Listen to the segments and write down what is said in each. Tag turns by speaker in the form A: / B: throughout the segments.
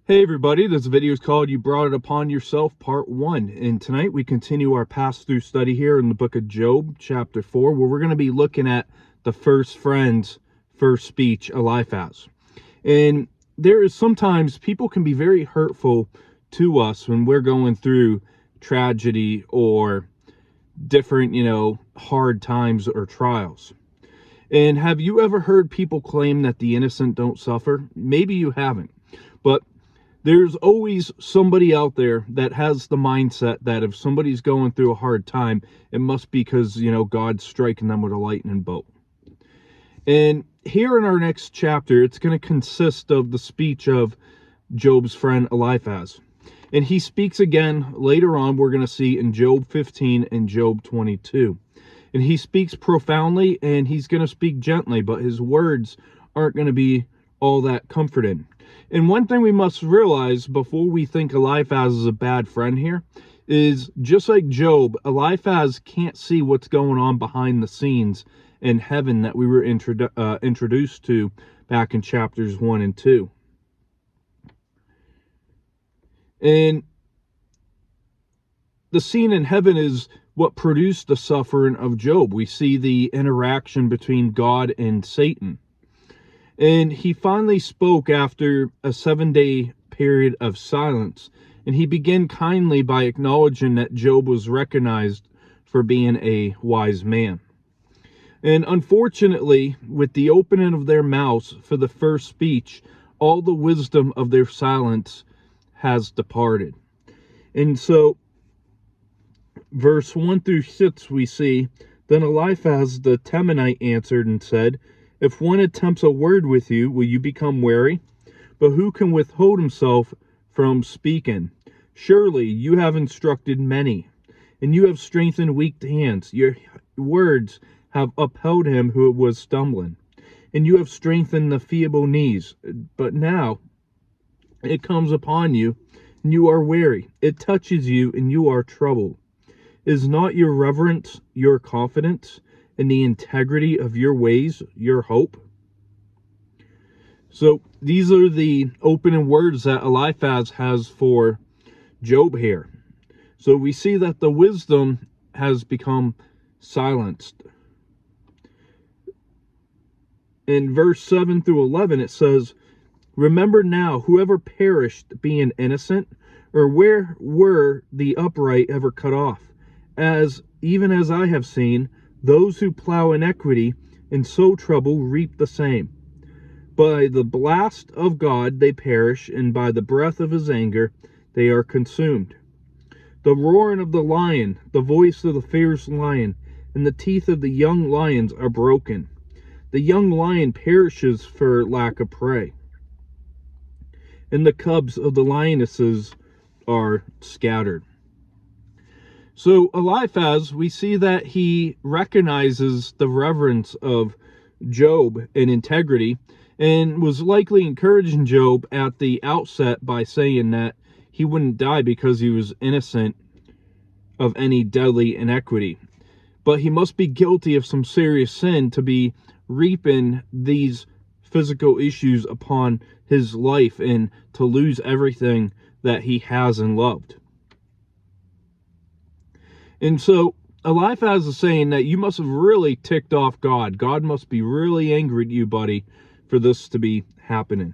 A: Hey everybody, this video is called You Brought It Upon Yourself Part 1, and tonight we continue our pass-through study here in the book of Job, chapter 4, where we're going to be looking at the first friend's first speech, Eliphaz. And there is sometimes people can be very hurtful to us when we're going through tragedy or different, hard times or trials. And have you ever heard people claim that the innocent don't suffer? Maybe you haven't, but there's always somebody out there that has the mindset that if somebody's going through a hard time, it must be because, God's striking them with a lightning bolt. And here in our next chapter, it's going to consist of the speech of Job's friend Eliphaz. And he speaks again later on, we're going to see in Job 15 and Job 22. And he speaks profoundly and he's going to speak gently, but his words aren't going to be all that comforting. And one thing we must realize before we think Eliphaz is a bad friend here is, just like Job, Eliphaz can't see what's going on behind the scenes in heaven that we were introduced to back in chapters 1 and 2. And the scene in heaven is what produced the suffering of Job. We see the interaction between God and Satan. And he finally spoke after a 7-day period of silence. And he began kindly by acknowledging that Job was recognized for being a wise man. And unfortunately, with the opening of their mouths for the first speech, all the wisdom of their silence has departed. And so, verse 1 through 6, we see, Then Eliphaz the Temanite answered and said, If one attempts a word with you, will you become wary? But who can withhold himself from speaking? Surely you have instructed many, and you have strengthened weak hands. Your words have upheld him who was stumbling, and you have strengthened the feeble knees. But now it comes upon you, and you are weary. It touches you, and you are troubled. Is not your reverence your confidence? And the integrity of your ways, your hope? So these are the opening words that Eliphaz has for Job here. So we see that the wisdom has become silenced. In verse 7 through 11, it says, Remember now, whoever perished being innocent, or where were the upright ever cut off? Even as I have seen, those who plow iniquity and sow trouble reap the same. By the blast of God they perish, and by the breath of his anger they are consumed. The roaring of the lion, the voice of the fierce lion, and the teeth of the young lions are broken. The young lion perishes for lack of prey, and the cubs of the lionesses are scattered. So Eliphaz, we see that he recognizes the reverence of Job and integrity, and was likely encouraging Job at the outset by saying that he wouldn't die because he was innocent of any deadly iniquity. But he must be guilty of some serious sin to be reaping these physical issues upon his life and to lose everything that he has and loved. And so Eliphaz is saying that you must have really ticked off God. God must be really angry at you, buddy, for this to be happening.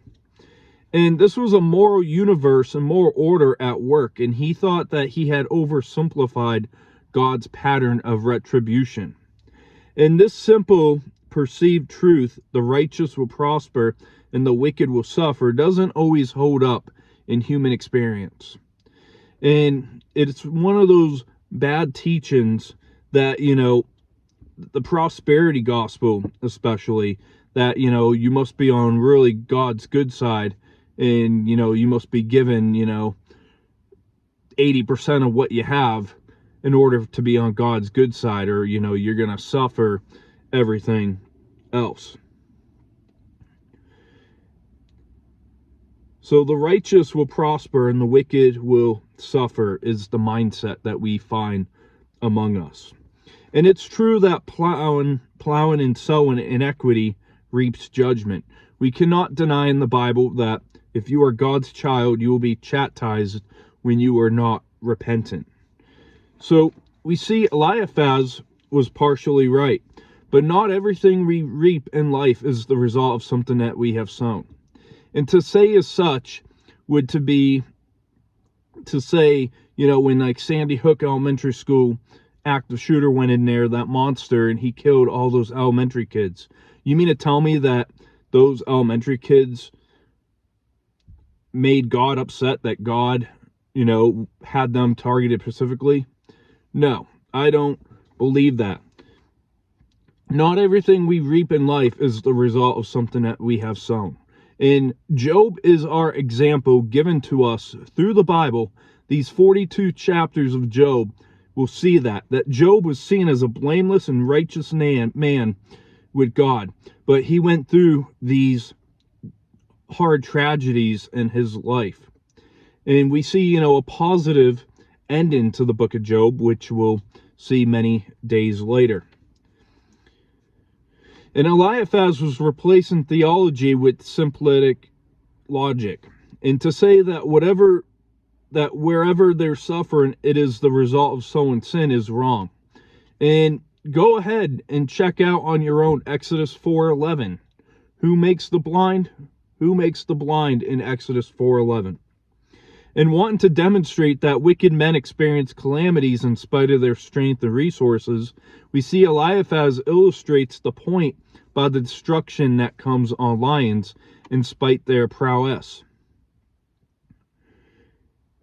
A: And this was a moral universe and moral order at work, and he thought that he had oversimplified God's pattern of retribution. And this simple perceived truth, the righteous will prosper and the wicked will suffer, doesn't always hold up in human experience. And it's one of those bad teachings that, the prosperity gospel especially, that, you must be on really God's good side, and, you must be given, 80% of what you have in order to be on God's good side, or, you're going to suffer everything else. So the righteous will prosper and the wicked will suffer is the mindset that we find among us. And it's true that plowing and sowing inequity reaps judgment. We cannot deny in the Bible that If you are God's child, you will be chastised when you are not repentant. So we see Eliphaz was partially right, but not everything we reap in life is the result of something that we have sown. And to say as such would to say, when like Sandy Hook Elementary School active shooter went in there, that monster, and he killed all those elementary kids. You mean to tell me that those elementary kids made God upset, that God, had them targeted specifically? No, I don't believe that. Not everything we reap in life is the result of something that we have sown. And Job is our example given to us through the Bible. These 42 chapters of Job will see that Job was seen as a blameless and righteous man with God. But he went through these hard tragedies in his life. And we see, a positive ending to the book of Job, which we'll see many days later. And Eliphaz was replacing theology with symplectic logic. And to say that wherever there's suffering, it is the result of sowing sin is wrong. And go ahead and check out on your own Exodus 4:11. Who makes the blind? Who makes the blind in Exodus 4:11? And wanting to demonstrate that wicked men experience calamities in spite of their strength and resources, we see Eliphaz illustrates the point by the destruction that comes on lions in spite their prowess.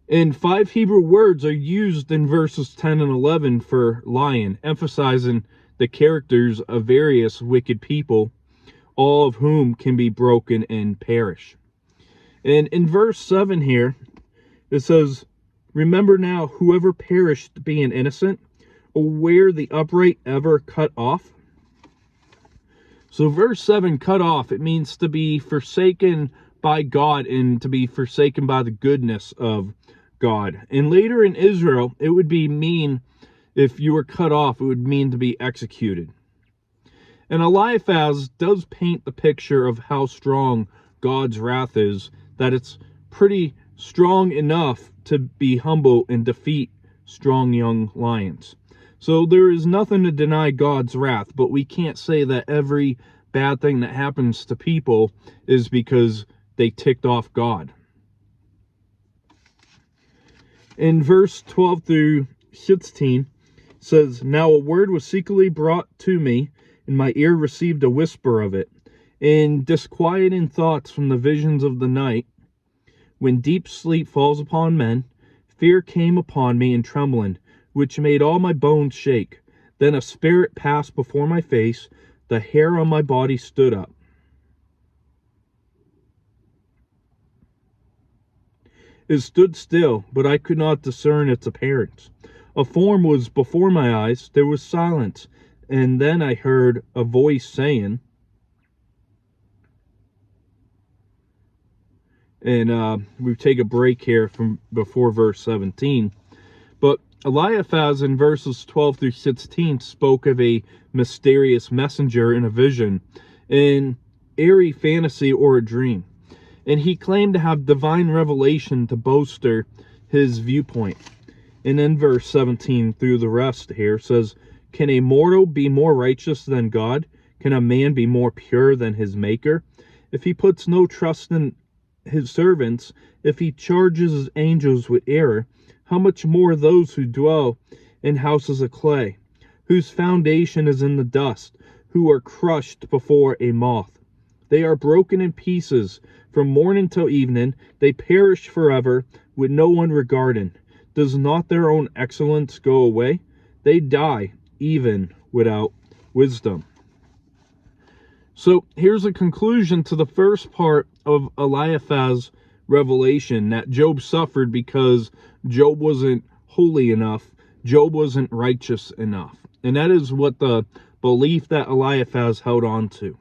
A: And 5 Hebrew words are used in verses 10 and 11 for lion, emphasizing the characters of various wicked people, all of whom can be broken and perish. And in verse 7 here, it says, "Remember now whoever perished being innocent, or were the upright ever cut off?" So verse 7, cut off, it means to be forsaken by God and to be forsaken by the goodness of God. And later in Israel, it would mean, if you were cut off, it would mean to be executed. And Eliphaz does paint the picture of how strong God's wrath is, that it's pretty strong enough to be humble and defeat strong young lions. So there is nothing to deny God's wrath, but we can't say that every bad thing that happens to people is because they ticked off God. In verse 12 through 16 says, "Now a word was secretly brought to me, and my ear received a whisper of it. In disquieting thoughts from the visions of the night, when deep sleep falls upon men, fear came upon me and trembling, which made all my bones shake. Then a spirit passed before my face, the hair on my body stood up. It stood still, but I could not discern its appearance. A form was before my eyes, there was silence, and then I heard a voice saying," and we take a break here from before verse 17, but Eliphaz in verses 12 through 16 spoke of a mysterious messenger in a vision, an airy fantasy or a dream. And he claimed to have divine revelation to bolster his viewpoint. And then verse 17 through the rest here says, "Can a mortal be more righteous than God? Can a man be more pure than his maker? If he puts no trust in his servants, if he charges his angels with error, how much more those who dwell in houses of clay, whose foundation is in the dust, who are crushed before a moth. They are broken in pieces from morning till evening, they perish forever, with no one regarding. Does not their own excellence go away? They die, even without wisdom." So here's a conclusion to the first part of Eliphaz's revelation, that Job suffered because Job wasn't holy enough, Job wasn't righteous enough. And that is what the belief that Eliphaz held on to.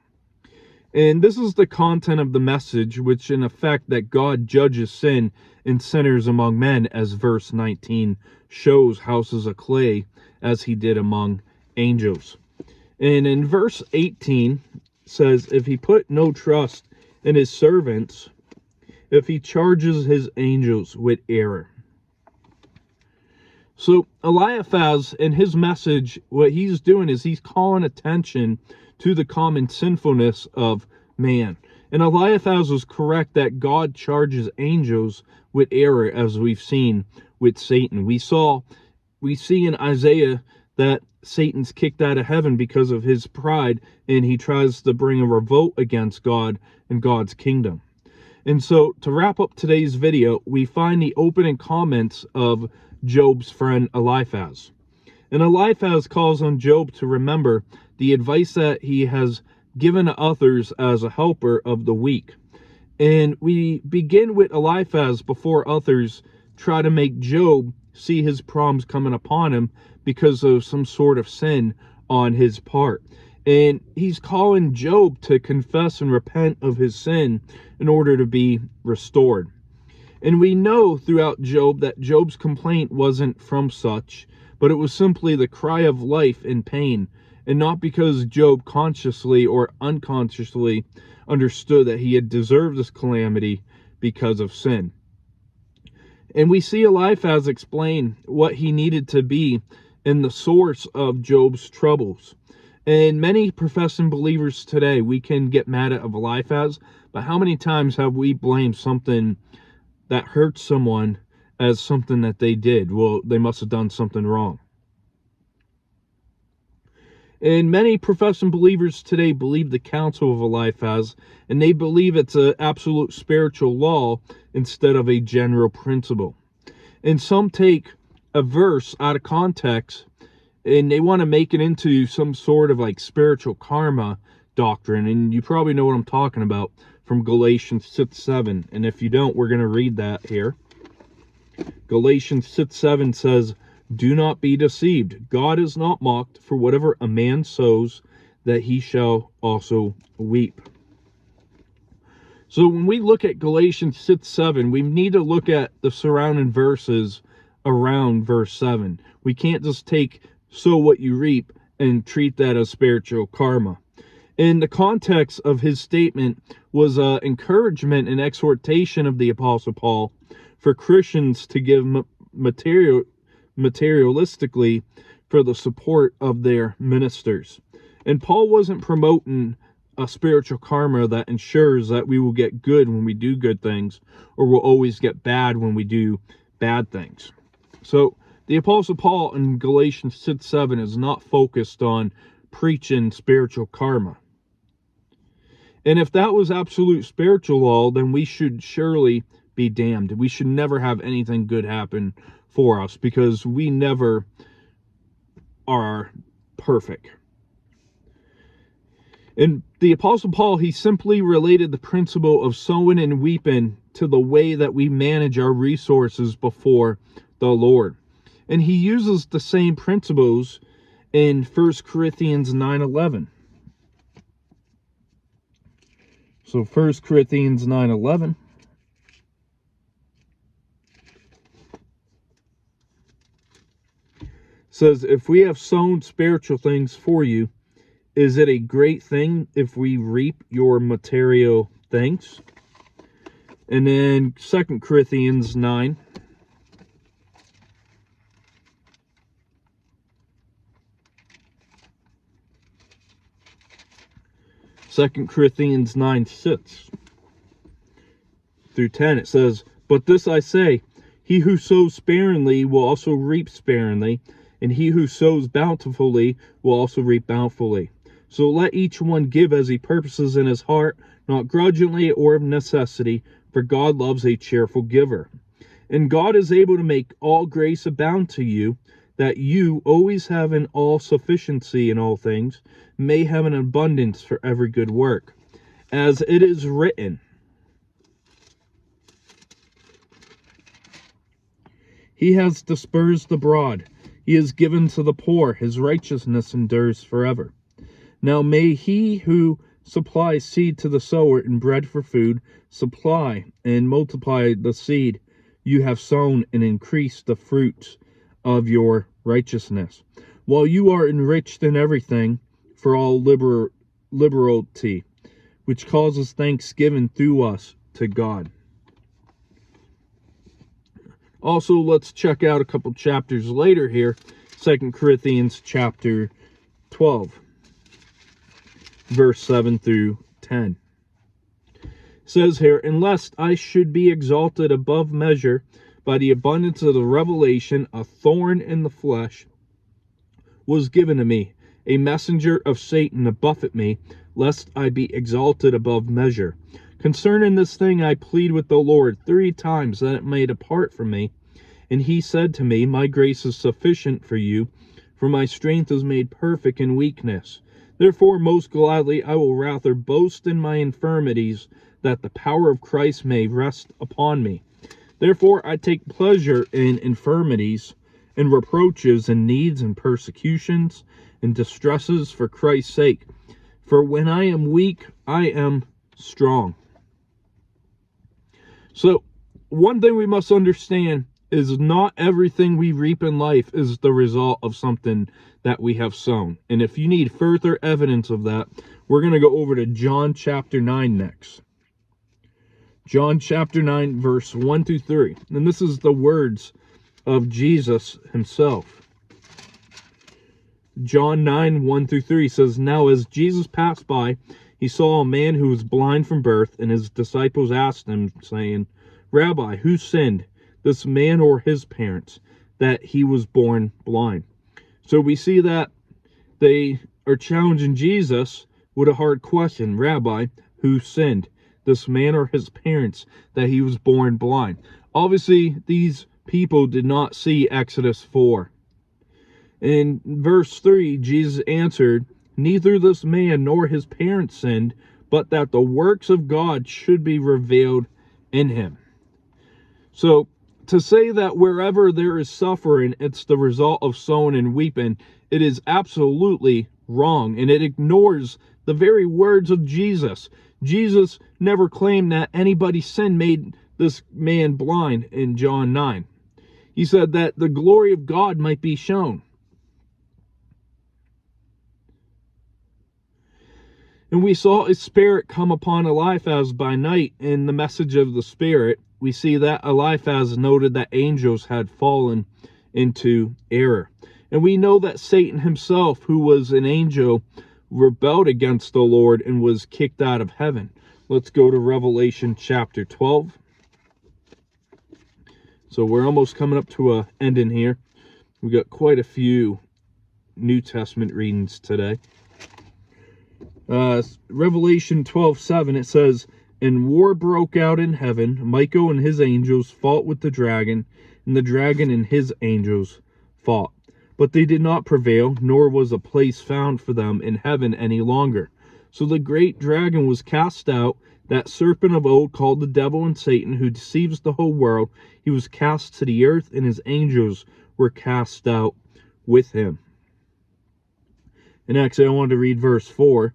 A: And this is the content of the message, which in effect that God judges sin and sinners among men, as verse 19 shows houses of clay, as he did among angels. And in verse 18 says, "If he put no trust in his servants, if he charges his angels with error. So Eliphaz, in his message, what he's doing is he's calling attention to the common sinfulness of man. And Eliphaz was correct that God charges angels with error, as we've seen with Satan. We see in Isaiah that Satan's kicked out of heaven because of his pride, and he tries to bring a revolt against God and God's kingdom. And so, to wrap up today's video, we find the opening comments of Job's friend Eliphaz. And Eliphaz calls on Job to remember the advice that he has given to others as a helper of the weak. And we begin with Eliphaz before others try to make Job see his problems coming upon him because of some sort of sin on his part. And he's calling Job to confess and repent of his sin in order to be restored. And we know throughout Job that Job's complaint wasn't from such, but it was simply the cry of life in pain, and not because Job consciously or unconsciously understood that he had deserved this calamity because of sin. And we see Eliphaz explain what he needed to be in the source of Job's troubles. And many professing believers today, we can get mad at Eliphaz, but how many times have we blamed something that hurts someone as something that they did? Well, they must have done something wrong. And many professing believers today believe the counsel of Eliphaz, and they believe it's an absolute spiritual law instead of a general principle. And some take a verse out of context, and they want to make it into some sort of like spiritual karma doctrine. And you probably know what I'm talking about from Galatians 6:7. And if you don't, we're going to read that here. Galatians 6:7 says, "Do not be deceived. God is not mocked, for whatever a man sows, that he shall also reap." So when we look at Galatians 6:7, we need to look at the surrounding verses around verse 7. We can't just take "sow what you reap" and treat that as spiritual karma. And the context of his statement was encouragement and exhortation of the Apostle Paul for Christians to give materialistically for the support of their ministers. And Paul wasn't promoting a spiritual karma that ensures that we will get good when we do good things, or will always get bad when we do bad things. So the Apostle Paul in Galatians 6:7 is not focused on preaching spiritual karma. And if that was absolute spiritual law, then we should surely be damned. We should never have anything good happen for us, because we never are perfect. And the Apostle Paul, he simply related the principle of sowing and reaping to the way that we manage our resources before the Lord. And he uses the same principles in 1 Corinthians 9:11. So 1 Corinthians 9:11 says, "If we have sown spiritual things for you, is it a great thing if we reap your material things?" And then 2 Corinthians 9. 2 Corinthians 9:6 through 10, it says, "But this I say, he who sows sparingly will also reap sparingly, and he who sows bountifully will also reap bountifully. So let each one give as he purposes in his heart, not grudgingly or of necessity, for God loves a cheerful giver. And God is able to make all grace abound to you, that you, always having all sufficiency in all things, may have an abundance for every good work. As it is written, he has dispersed abroad, he has given to the poor, his righteousness endures forever. Now may he who supplies seed to the sower and bread for food, supply and multiply the seed you have sown and increase the fruits of your righteousness, while you are enriched in everything for all liberality, which causes thanksgiving through us to God." Also, let's check out a couple chapters later here. 2 Corinthians chapter 12, verse 7 through 10. It says here, "And lest I should be exalted above measure by the abundance of the revelation, a thorn in the flesh was given to me, a messenger of Satan to buffet me, lest I be exalted above measure. Concerning this thing I plead with the Lord 3 times that it may depart from me. And he said to me, My grace is sufficient for you, for my strength is made perfect in weakness. Therefore most gladly I will rather boast in my infirmities, that the power of Christ may rest upon me. Therefore I take pleasure in infirmities, and reproaches, and needs, and persecutions, and distresses for Christ's sake. For when I am weak, I am strong." So, one thing we must understand is not everything we reap in life is the result of something that we have sown. And if you need further evidence of that, we're going to go over to John chapter 9 next. John chapter 9, verse 1 through 3. And this is the words of Jesus himself. John 9, 1 through 3 says, "Now as Jesus passed by, he saw a man who was blind from birth, and his disciples asked him, saying, Rabbi, who sinned, this man or his parents, that he was born blind?" So we see that they are challenging Jesus with a hard question. Rabbi, who sinned, this man or his parents, that he was born blind? Obviously, these people did not see Exodus 4. In verse 3, Jesus answered, "Neither this man nor his parents sinned, but that the works of God should be revealed in him." So, to say that wherever there is suffering, it's the result of sowing and weeping, it is absolutely wrong, and it ignores the very words of Jesus. Jesus never claimed that anybody's sin made this man blind in John 9. He said that the glory of God might be shown. And we saw a spirit come upon Eliphaz by night. In the message of the spirit, we see that Eliphaz noted that angels had fallen into error. And we know that Satan himself, who was an angel, rebelled against the Lord and was kicked out of heaven. Let's go to Revelation chapter 12. So we're almost coming up to an ending here. We got quite a few New Testament readings today. Revelation 12:7, it says, "And war broke out in heaven. Michael and his angels fought with the dragon, and the dragon and his angels fought. But they did not prevail, nor was a place found for them in heaven any longer. So the great dragon was cast out, that serpent of old called the devil and Satan, who deceives the whole world. He was cast to the earth, and his angels were cast out with him." And actually, I wanted to read verse 4. It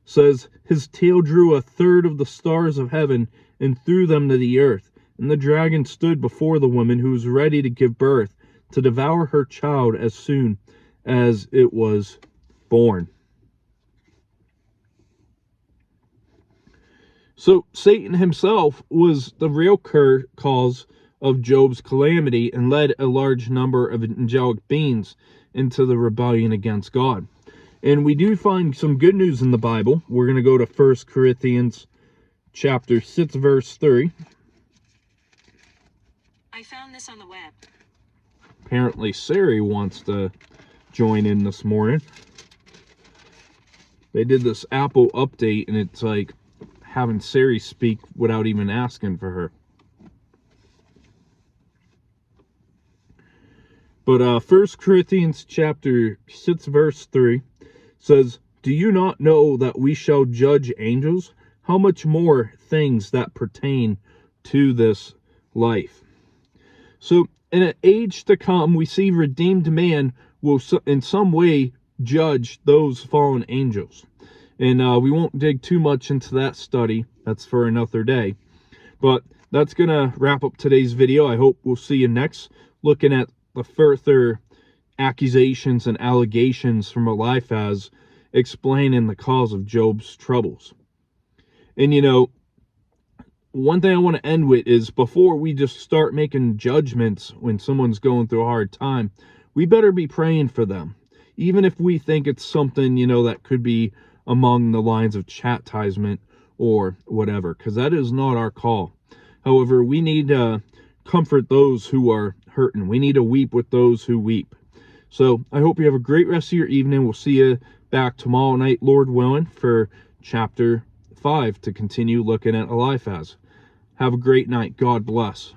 A: says, "His tail drew a third of the stars of heaven and threw them to the earth. And the dragon stood before the woman who was ready to give birth, to devour her child as soon as it was born." So Satan himself was the real cause of Job's calamity and led a large number of angelic beings into the rebellion against God. And we do find some good news in the Bible. We're going to go to 1 Corinthians chapter 6, verse 3.
B: I found this on the web.
A: Apparently Siri wants to join in this morning. They did this Apple update, and it's like having Siri speak without even asking for her. But 1 Corinthians chapter 6, verse 3 says, "Do you not know that we shall judge angels? How much more things that pertain to this life?" So in an age to come, we see redeemed man will in some way judge those fallen angels. And we won't dig too much into that study. That's for another day. But that's going to wrap up today's video. I hope we'll see you next, looking at the further accusations and allegations from Eliphaz, explaining the cause of Job's troubles. And you know, one thing I want to end with is, before we just start making judgments when someone's going through a hard time, we better be praying for them. Even if we think it's something, that could be among the lines of chastisement or whatever, because that is not our call. However, we need to comfort those who are hurting. We need to weep with those who weep. So I hope you have a great rest of your evening. We'll see you back tomorrow night, Lord willing, for chapter 5 to continue looking at Eliphaz. Have a great night. God bless.